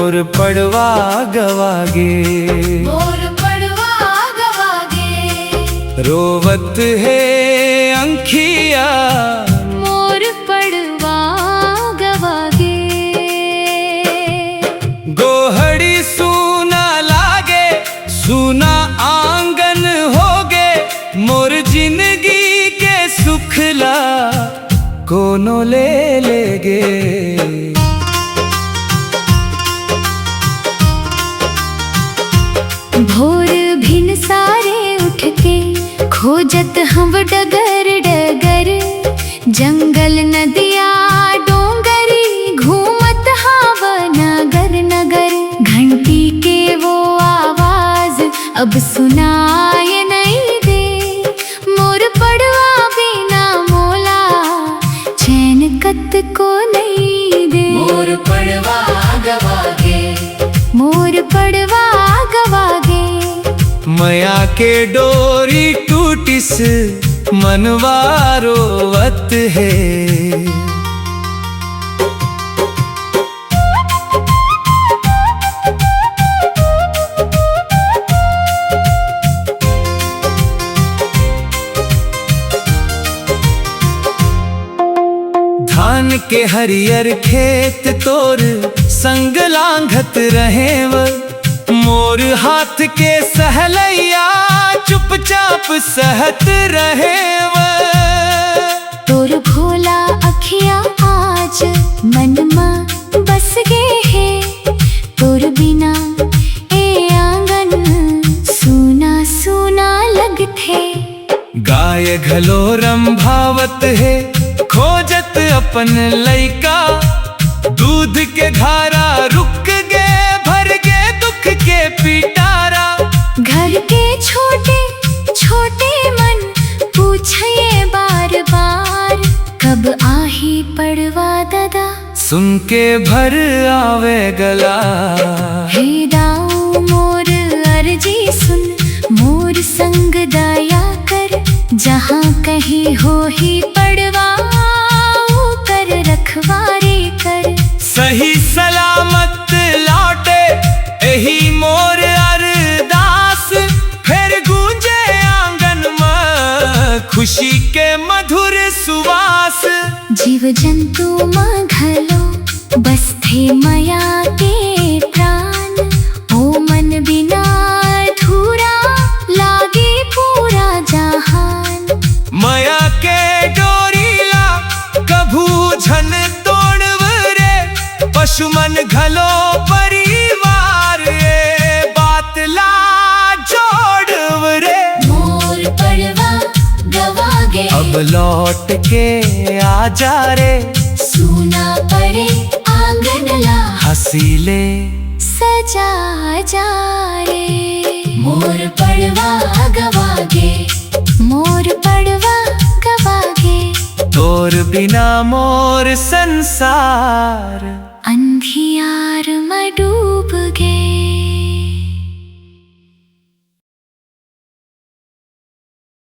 मोर पड़वा गवागे, मोर पड़वा गवागे। रोवत है अंखिया मोर पड़वा गवागे। गोहड़ी सूना लागे, सूना आंगन होगे, मोर जिंदगी के सुखला कोनो ले लेगे। भोर भिन सारे उठ के खोजत हम डगर डगर, जंगल नदिया डोंगरी घूमत हाव नगर नगर। घंटी के वो आवाज अब सुनाए नहीं दे, मोर पड़वा बिना मोला चैन कत को नहीं दे। मोर पड़वा गवागे, मोर पड़वा गवागे। मया के डोरी टूटिस मनवा रोवत है। धान के हरियर खेत तोर संग लांघत रहेव, मोर हाथ के सहलैया चुपचाप सहत रहेव। तोर भोला अखिया आज मन में बस गे है, तोर बिना ए आंगन सूना सूना लगथे। गाय घलोरम भावत है खोजत अपन लइका, दूध के धारा रुक गे भर गे दुख के पिटारा। घर के छोटे छोटे मन पूछे बार बार, कब आही पड़वा दादा सुन के भर आवे गला। हे दाऊ मोर अर्जी सुन, मोर संग दया कर, जहाँ कहीं हो ही पड़वा कर रखवारी कर। सही सलामत लौटे यही मोर अरदास, फिर गूंजे आंगन में खुशी के मधुर सुवास। जीव जंतु माँ घलो बस थे मया के प्राण, ओ मन बिना अधूरा लागे पूरा जहान। मया के डोरीला कभू झन तोड़व रे, पशु मन घलो परिवार ए बात ला जोड़व रे। मोर पड़वा गवागे, अब लौट के आजा रे, सूना पड़े आंगन ला हसीले सजा जा रे। मोर पड़वा गवागे, मोर पड़वा गवागे। तोर बिना मोर संसार अंधियार में डूबे।